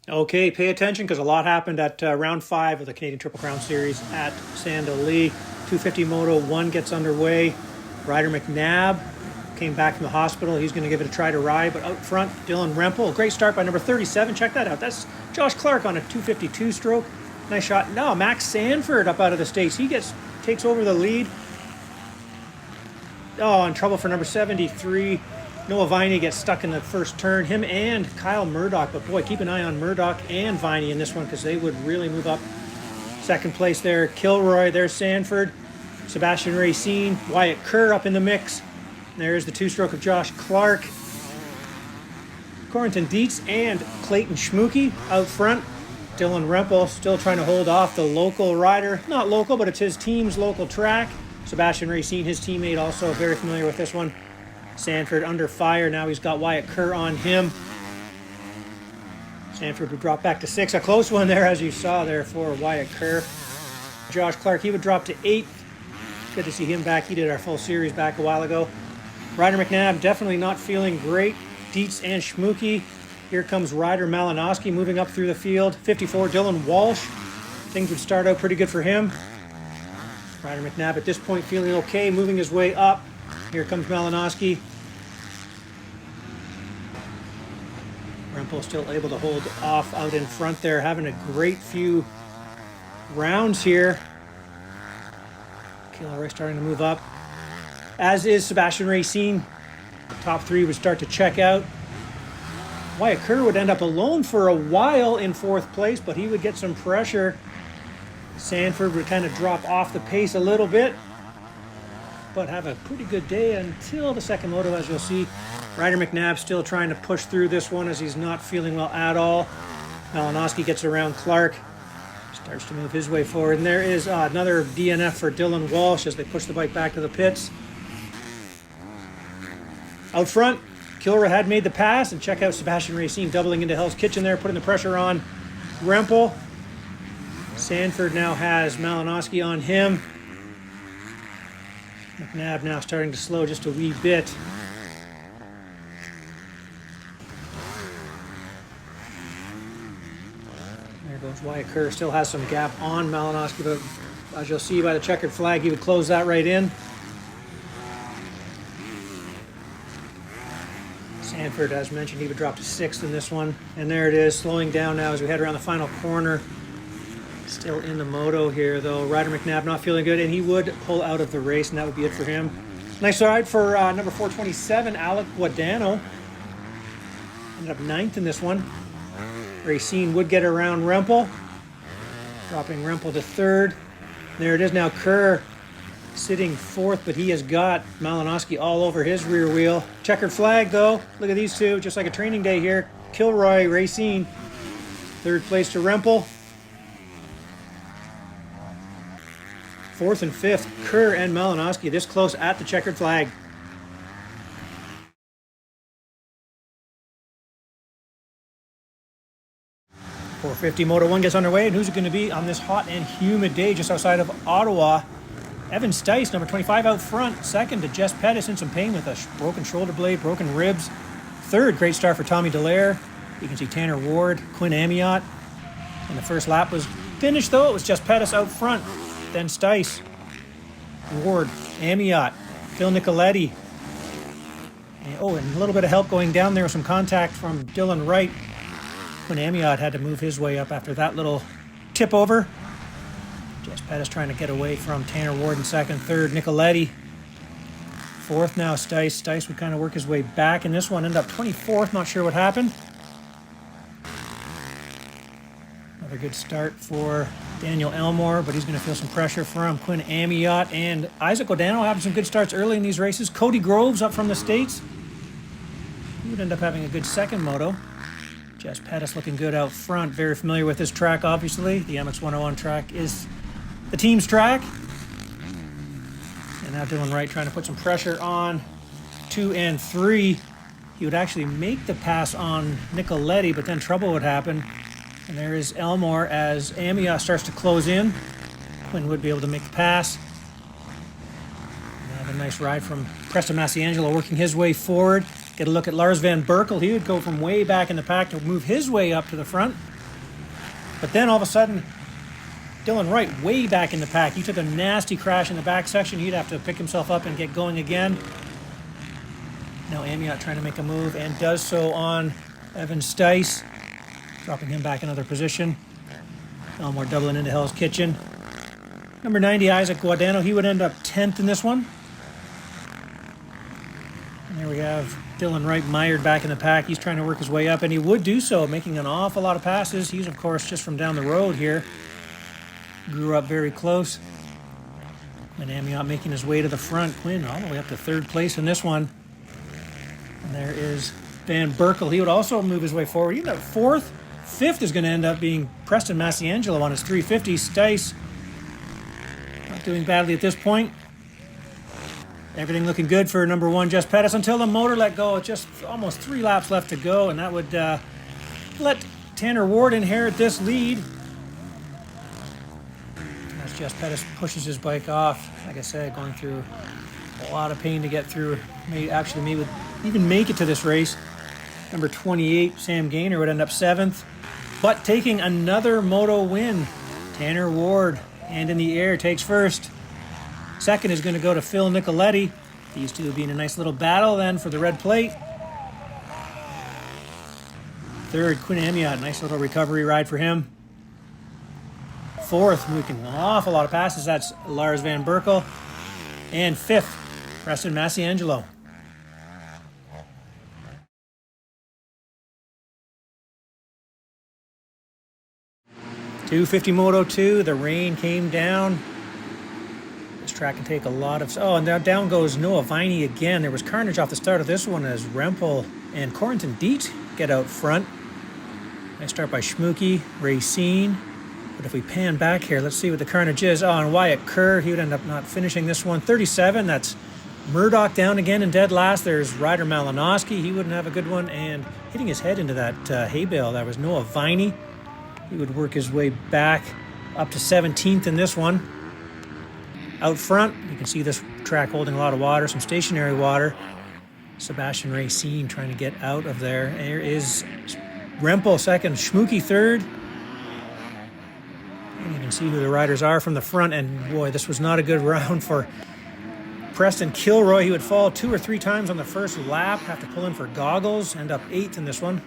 Okay, pay attention because a lot happened at round 5 of the Canadian Triple Crown Series at Sandali. 250 Moto 1 gets underway. Ryder McNabb came back from the hospital. He's going to give it a try to ride, but out front, Dylan Rempel. Great start by number 37. Check that out. That's Josh Clark on a 252 stroke. Nice shot. No, Max Sanford up out of the States. He takes over the lead. Oh, in trouble for number 73. Noah Viney gets stuck in the first turn. Him and Kyle Murdoch. But boy, keep an eye on Murdoch and Viney in this one because they would really move up. Second place there, Kilroy. There's Sanford. Sebastian Racine. Wyatt Kerr up in the mix. There's the two-stroke of Josh Clark. Corentin Dietz and Clayton Schmooky out front. Dylan Rempel still trying to hold off the local rider. Not local, but it's his team's local track. Sebastian Racine, his teammate, also very familiar with this one. Sanford under fire. Now he's got Wyatt Kerr on him. Sanford would drop back to 6. A close one there, as you saw there for Wyatt Kerr. Josh Clark, he would drop to 8. Good to see him back. He did our full series back a while ago. Ryder McNabb definitely not feeling great. Dietz and Schmooky. Here comes Ryder Malinowski moving up through the field. 54, Dylan Walsh. Things would start out pretty good for him. Ryder McNabb at this point feeling okay, moving his way up. Here comes Malinowski. Rempel still able to hold off out in front there, having a great few rounds here. Kilroy starting to move up, as is Sebastian Racine. The top 3 would start to check out. Wyatt Kerr would end up alone for a while in 4th place, but he would get some pressure. Sanford would kind of drop off the pace a little bit, but have a pretty good day until the second moto, as you'll see. Ryder McNabb still trying to push through this one as he's not feeling well at all. Malinowski gets around Clark, starts to move his way forward, and there is another DNF for Dylan Walsh as they push the bike back to the pits. Out front, Kilroy had made the pass, and check out Sebastian Racine doubling into Hell's Kitchen there, putting the pressure on Rempel. Sanford now has Malinowski on him. McNabb now starting to slow just a wee bit. There goes Wyatt Kerr. Still has some gap on Malinowski, but as you'll see by the checkered flag, he would close that right in. Sanford, as mentioned, he would drop to 6th in this one. And there it is, slowing down now as we head around the final corner. Still in the moto here, though. Ryder McNabb not feeling good, and he would pull out of the race, and that would be it for him. Nice ride for number 427, Alec Guadano. Ended up 9th in this one. Racine would get around Rempel, dropping Rempel to 3rd. There it is now, Kerr sitting 4th, but he has got Malinowski all over his rear wheel. Checkered flag, though. Look at these two, just like a training day here. Kilroy, Racine, 3rd place to Rempel. 4th and 5th, Kerr and Malinowski this close at the checkered flag. .450 Moto 1 gets underway, and who's it going to be on this hot and humid day just outside of Ottawa? Evan Stice, number 25 out front. Second to Jess Pettis in some pain with a broken shoulder blade, broken ribs. 3rd, great start for Tommy Dallaire. You can see Tanner Ward, Quinn Amiot. And the first lap was finished, though. It was Jess Pettis out front. Then Stice, Ward, Amiot, Phil Nicoletti. And a little bit of help going down there with some contact from Dylan Wright. When Amiot had to move his way up after that little tip over. Jess Pettis trying to get away from Tanner Ward in 2nd, 3rd, Nicoletti. 4th now, Stice. Stice would kind of work his way back in this one, end up 24th, not sure what happened. Another good start for Daniel Elmore, but he's going to feel some pressure from Quinn Amiot and Isaac Godano having some good starts early in these races. Cody Groves up from the States. He would end up having a good second moto. Jess Pettis looking good out front. Very familiar with this track, obviously. The MX101 track is the team's track. And now Dylan Wright trying to put some pressure on 2 and 3. He would actually make the pass on Nicoletti, but then trouble would happen. And there is Elmore as Amiot starts to close in. Quinn would be able to make the pass. And a nice ride from Preston Masiangelo working his way forward. Get a look at Lars Van Berkel. He would go from way back in the pack to move his way up to the front. But then all of a sudden, Dylan Wright way back in the pack. He took a nasty crash in the back section. He'd have to pick himself up and get going again. Now Amiot trying to make a move and does so on Evan Stice, dropping him back another position. Elmore doubling into Hell's Kitchen. Number 90, Isaac Guadano, he would end up 10th in this one. And there we have Dylan Wright mired back in the pack. He's trying to work his way up, and he would do so, making an awful lot of passes. He's, of course, just from down the road here. Grew up very close. And Amiot making his way to the front. Quinn all the way up to 3rd place in this one. And there is Van Berkel. He would also move his way forward. Even at 4th, 5th is going to end up being Preston Masiangelo on his 350. Stice not doing badly at this point. Everything looking good for number 1, Jess Pettis, until the motor let go. Just almost 3 laps left to go, and that would let Tanner Ward inherit this lead. As Jess Pettis pushes his bike off, like I said, going through a lot of pain to get through. May even make it to this race. Number 28, Sam Gaynor, would end up 7th. But taking another moto win, Tanner Ward, hand in the air, takes 1st. 2nd is going to go to Phil Nicoletti. These two being a nice little battle then for the red plate. 3rd, Quinn Amiot, nice little recovery ride for him. 4th, making an awful lot of passes, that's Lars Van Berkel. And 5th, Preston Masiangelo. 250 Moto 2, the rain came down. This track can take a lot of... Oh, and now down goes Noah Viney again. There was carnage off the start of this one as Rempel and Corentin Dietz get out front. Nice start by Schmooky, Racine. But if we pan back here, let's see what the carnage is. Oh, and Wyatt Kerr, he would end up not finishing this one. 37, that's Murdoch down again in dead last. There's Ryder Malinowski, he wouldn't have a good one. And hitting his head into that hay bale, that was Noah Viney. He would work his way back up to 17th in this one. Out front, you can see this track holding a lot of water, some stationary water. Sebastian Racine trying to get out of there. There is Rempel 2nd, Schmooky 3rd. You can see who the riders are from the front, and boy, this was not a good round for Preston Kilroy. He would fall 2 or 3 times on the first lap, have to pull in for goggles, end up 8th in this one.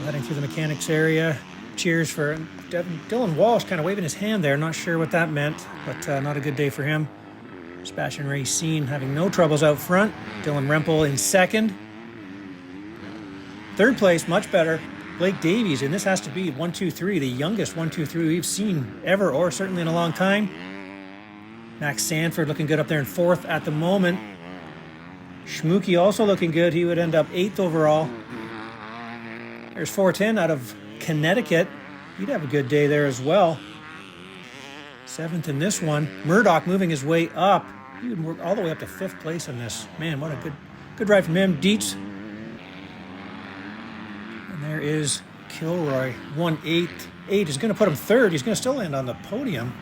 Heading through the mechanics area. Cheers for Dylan Walsh, kind of waving his hand there. Not sure what that meant, but not a good day for him. Sebastian Racine having no troubles out front. Dylan Rempel in 2nd. 3rd place, much better, Blake Davies, and this has to be 1, 2, 3, the youngest 1, 2, 3 we've seen ever, or certainly in a long time. Max Sanford looking good up there in 4th at the moment. Schmooky also looking good. He would end up 8th overall. There's 410 out of Connecticut. He'd have a good day there as well. 7th in this one. Murdoch moving his way up. He would work all the way up to 5th place in this. Man, what a good ride from him. Dietz. And there is Kilroy. 1/8. 8 is going to put him 3rd. He's going to still land on the podium.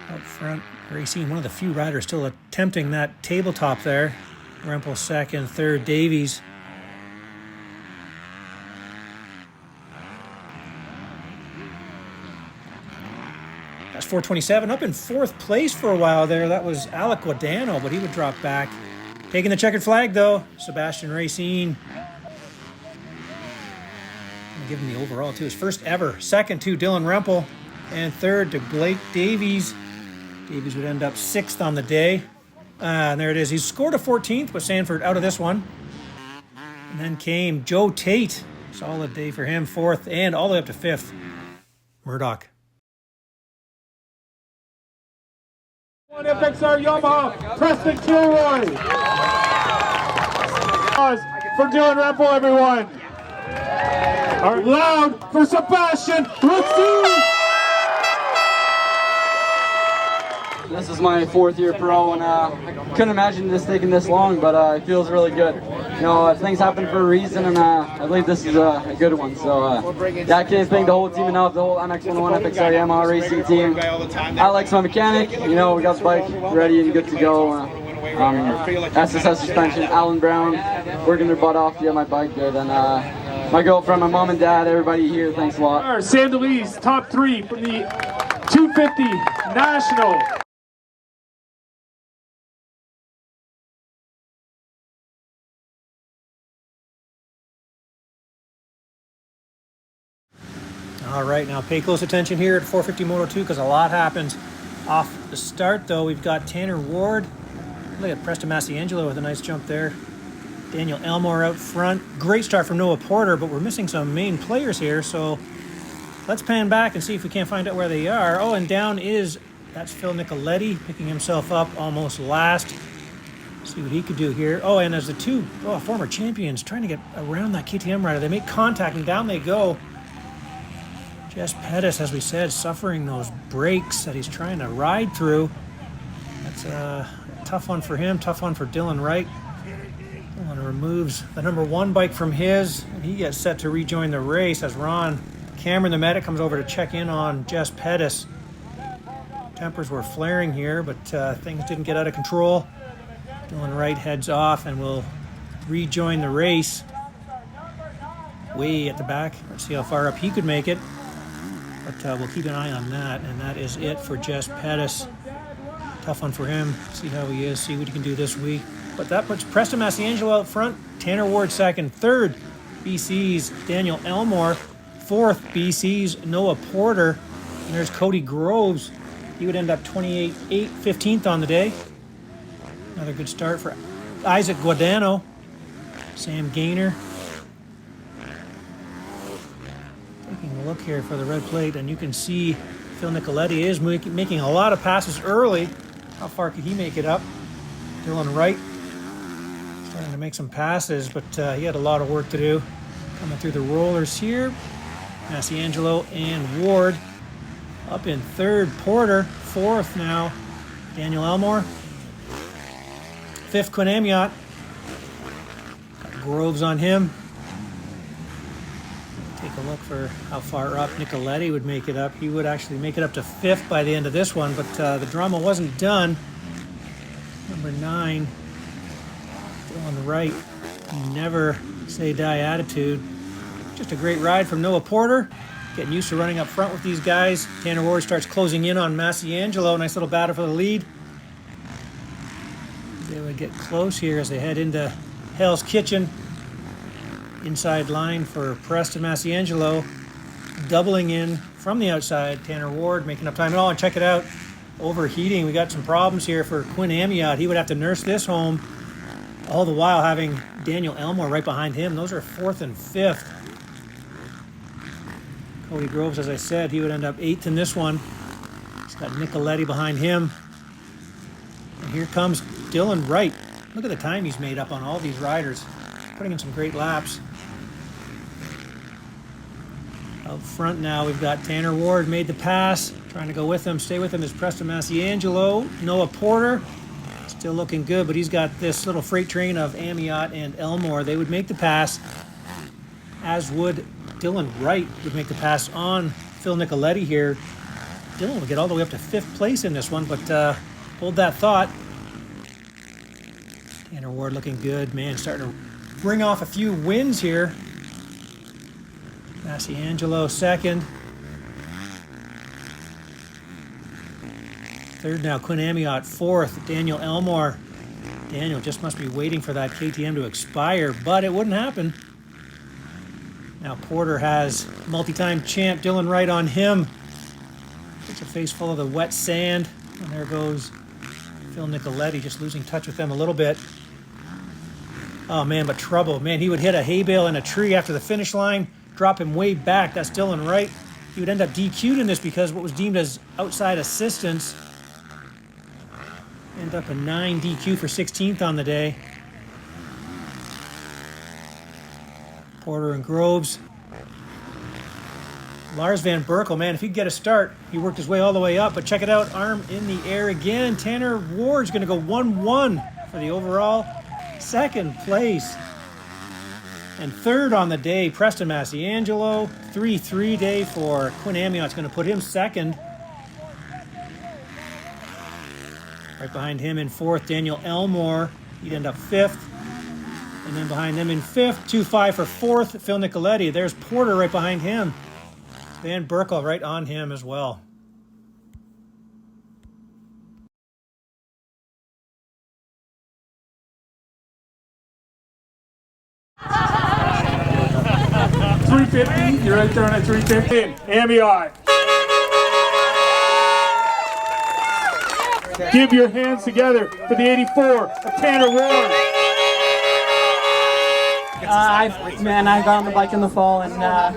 Up front, Racine, one of the few riders still attempting that tabletop there. Rempel 2nd, 3rd, Davies. That's 427. Up in 4th place for a while there. That was Alec Guadano, but he would drop back. Taking the checkered flag, though, Sebastian Racine. I'll give him the overall, too. His first ever. 2nd to Dylan Rempel. And 3rd to Blake Davies. Davies would end up 6th on the day. And there it is. He scored a 14th with Sanford out of this one. And then came Joe Tate. Solid day for him. 4th and all the way up to 5th. Murdoch. FXR Yamaha, Preston Kilroy. For Dylan Rempel, everyone. Loud for Sebastian Racine. This is my 4th year pro, and I couldn't imagine this taking this long, but it feels really good. You know, things happen for a reason, and I believe this is a good one. So, yeah, I can't thank the whole team enough, the whole MX-101 FXR Yamaha racing team. Alex, my mechanic, you know, we got the bike ready and good to go. SSS suspension, Alan Brown, working their butt off to get my bike good, and my girlfriend, my mom and dad, everybody here, thanks a lot. Our San Luis top 3 from the 250 National. All right, now pay close attention here at 450 Moto 2 because a lot happens. Off the start, though, we've got Tanner Ward. Look at Preston Masiangelo with a nice jump there. Daniel Elmore out front. Great start from Noah Porter, but we're missing some main players here, so let's pan back and see if we can't find out where they are. Oh, and down that's Phil Nicoletti picking himself up almost last. See what he could do here. Oh, and as the two former champions trying to get around that KTM rider, they make contact and down they go. Jess Pettis, as we said, suffering those breaks that he's trying to ride through. That's a tough one for him, tough one for Dylan Wright. Dylan removes the number 1 bike from his, and he gets set to rejoin the race as Ron Cameron, the medic, comes over to check in on Jess Pettis. Tempers were flaring here, but things didn't get out of control. Dylan Wright heads off and will rejoin the race. Way at the back. Let's see how far up he could make it. But we'll keep an eye on that, and that is it for Jess Pettis. Tough one for him. See how he is, see what he can do this week. But that puts Preston Masiangelo out front, Tanner Ward second, third BC's Daniel Elmore, fourth BC's Noah Porter, and there's Cody Groves. He would end up 28-8, 15th on the day. Another good start for Isaac Guadano, Sam Gaynor. Taking a look here for the red plate, and you can see Phil Nicoletti is making a lot of passes early. How far could he make it up? Dylan Wright starting to make some passes, but he had a lot of work to do. Coming through the rollers here. Masiangelo and Ward up in third. Porter, fourth now. Daniel Elmore. Fifth, Quinn Amiot. Got Groves on him. Take a look for how far up Nicoletti would make it up. He would actually make it up to fifth by the end of this one, but the drama wasn't done. Number 9, still on the right. Never say die attitude. Just a great ride from Noah Porter. Getting used to running up front with these guys. Tanner Ward starts closing in on Masiangelo. Nice little battle for the lead. They would get close here as they head into Hell's Kitchen. Inside line for Preston Masiangelo, doubling in from the outside. Tanner Ward making up time. And check it out. Overheating. We got some problems here for Quinn Amiot. He would have to nurse this home, all the while having Daniel Elmore right behind him. Those are 4th and 5th. Cody Groves, as I said, he would end up 8th in this one. He's got Nicoletti behind him. And here comes Dylan Wright. Look at the time he's made up on all these riders. Putting in some great laps. Out front now, we've got Tanner Ward made the pass. Trying to go with him, stay with him is Preston Masiangelo. Noah Porter, still looking good, but he's got this little freight train of Amiot and Elmore. They would make the pass, as would Dylan Wright would make the pass on Phil Nicoletti here. Dylan will get all the way up to 5th place in this one, but hold that thought. Tanner Ward looking good, man, starting to bring off a few wins here. Masiangelo second. Third now, Quinn Amiot. Fourth, Daniel Elmore. Daniel just must be waiting for that KTM to expire, but it wouldn't happen. Now Porter has multi-time champ Dylan Wright on him. Gets a face full of the wet sand. And there goes Phil Nicoletti, just losing touch with them a little bit. Oh man, but trouble. Man, he would hit a hay bale and a tree after the finish line, drop him way back. That's Dylan Wright. He would end up DQ'd in this because what was deemed as outside assistance. End up a 9 DQ for 16th on the day. Porter and Groves. Lars Van Berkel, man, if he'd get a start, he worked his way all the way up, but check it out, arm in the air again. Tanner Ward's gonna go 1-1 for the overall second place. And third on the day, Preston Masiangelo. 3-3 day for Quinn Amiot's gonna put him second. Right behind him in fourth, Daniel Elmore. He'd end up 5th. And then behind them in fifth, 2-5 for fourth, Phil Nicoletti. There's Porter right behind him. Van Berkel right on him as well. .350, you're right there on a 350. Ambi. Give your hands together for the 84 of Tanner Warren. I got on the bike in the fall, and I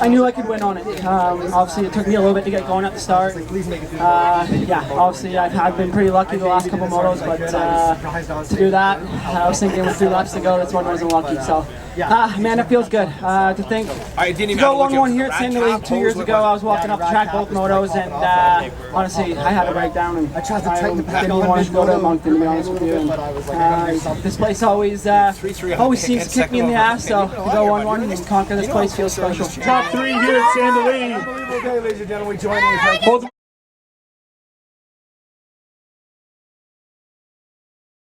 knew I could win on it. Obviously, it took me a little bit to get going at the start. Obviously, I've been pretty lucky the last couple motos, but to do that, I was thinking with 3 laps to go, this one wasn't lucky. So, it feels good to think. To go 1-1 here at St. Louis 2 years ago, I was walking up the track both motos, and honestly, I had a breakdown, and I didn't want to go to Moncton, to be honest with you. And, this place always seems to kick me in the ass, so to go 1-1 and conquer this place feels special. Top 3 here at St. Louis. Unbelievable day, ladies and gentlemen. Joining us.